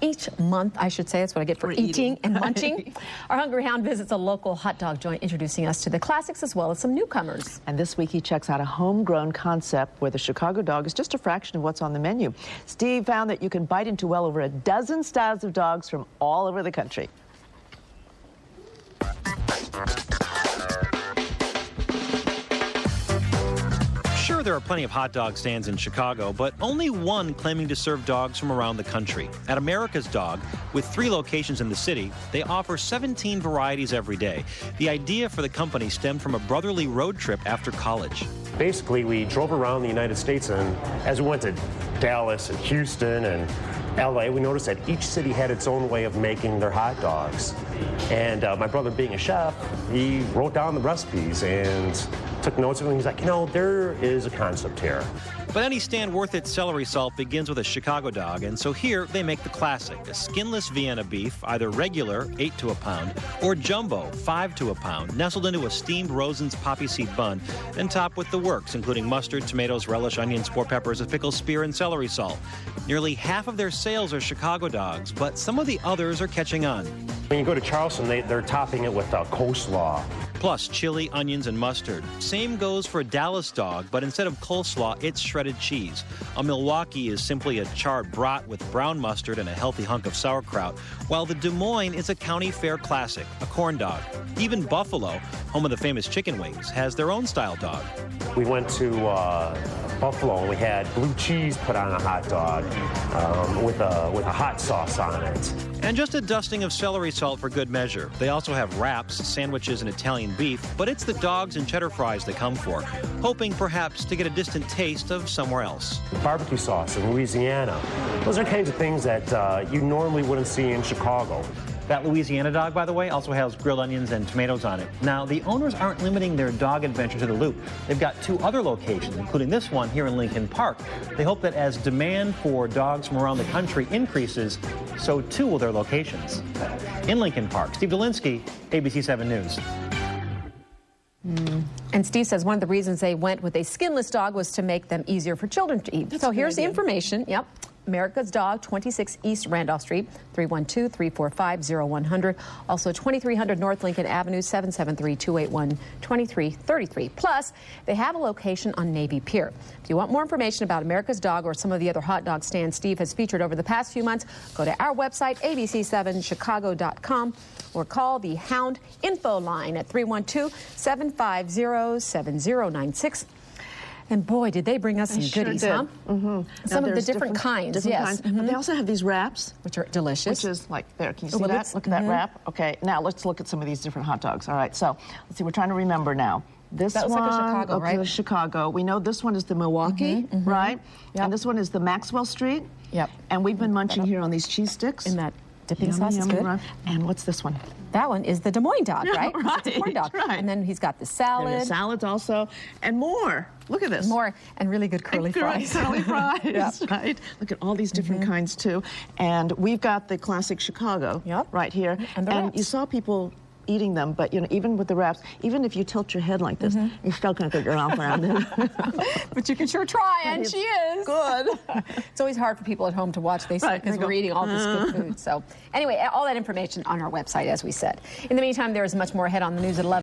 Each month, I should say, that's what I get for eating and munching. Our Hungry Hound visits a local hot dog joint, introducing us to the classics as well as some newcomers. And this week he checks out a homegrown concept where the Chicago dog is just a fraction of what's on the menu. Steve found that you can bite into well over a dozen styles of dogs from all over the country. Sure, there are plenty of hot dog stands in Chicago, but only one claiming to serve dogs from around the country. At America's Dog, with 3 locations in the city, they offer 17 varieties every day. The idea for the company stemmed from a brotherly road trip after college. Basically, we drove around the United States, and as we went to Dallas and Houston and LA, we noticed that each city had its own way of making their hot dogs. And my brother, being a chef, he wrote down the recipes and took notes of it. He's like, you know, there is a concept here. But any stand worth its celery salt begins with a Chicago dog, and so here they make the classic, a skinless Vienna beef, either regular, 8 to a pound, or jumbo, 5 to a pound, nestled into a steamed Rosen's poppy seed bun, then topped with the works, including mustard, tomatoes, relish, onions, 4 peppers, a pickle, spear, and celery salt. Nearly half of their sales are Chicago dogs, but some of the others are catching on. When you go to Charleston, they're topping it with coleslaw. Plus chili, onions, and mustard. Same goes for a Dallas dog, but instead of coleslaw, it's shredded cheese. A Milwaukee is simply a charred brat with brown mustard and a healthy hunk of sauerkraut, while the Des Moines is a county fair classic, a corn dog. Even Buffalo, home of the famous chicken wings, has their own style dog. We went to Buffalo and we had blue cheese put on a hot dog with a hot sauce on it. And just a dusting of celery salt for good measure. They also have wraps, sandwiches, and Italian beef, but it's the dogs and cheddar fries they come for, hoping perhaps to get a distant taste of somewhere else. Barbecue sauce in Louisiana. Those are kinds of things that you normally wouldn't see in Chicago. That Louisiana dog, by the way, also has grilled onions and tomatoes on it. Now, the owners aren't limiting their dog adventure to the Loop. They've got 2 other locations, including this one here in Lincoln Park. They hope that as demand for dogs from around the country increases, so too will their locations. In Lincoln Park, Steve Dolinsky, ABC 7 News. And Steve says one of the reasons they went with a skinless dog was to make them easier for children to eat. So here's the information. Yep. America's Dog, 26 East Randolph Street, 312-345-0100. Also 2300 North Lincoln Avenue, 773-281-2333. Plus, they have a location on Navy Pier. If you want more information about America's Dog or some of the other hot dog stands Steve has featured over the past few months, go to our website, abc7chicago.com, or call the Hound info line at 312-750-7096. And boy, did they bring us some goodies, huh? Some of the different kinds, yes. They also have these wraps. Which are delicious. Which is like, there, can you see that? Look at that wrap. Okay, now let's look at some of these different hot dogs. All right, so let's see, we're trying to remember now. This that one, like a Chicago, right? Chicago. We know this one is the Milwaukee, right? Yep. And this one is the Maxwell Street. Yep. And we've been munching here on these cheese sticks. And that dipping sauce is good. And what's this one? That one is the Des Moines dog, right? Right, it's a corn dog. Right. And then he's got the salad. There's salads also, and more. Look at this. More, and really good curly fries. Curly fries, right? Look at all these different kinds, too. And we've got the classic Chicago right here. And you saw people eating them, but you know, even with the wraps, even if you tilt your head like this, you're still going to get your mouth around it. But you can sure try, and she is. Good. It's always hard for people at home to watch, because we're eating all this good food. So anyway, all that information on our website, as we said. In the meantime, there is much more ahead on the news at 11.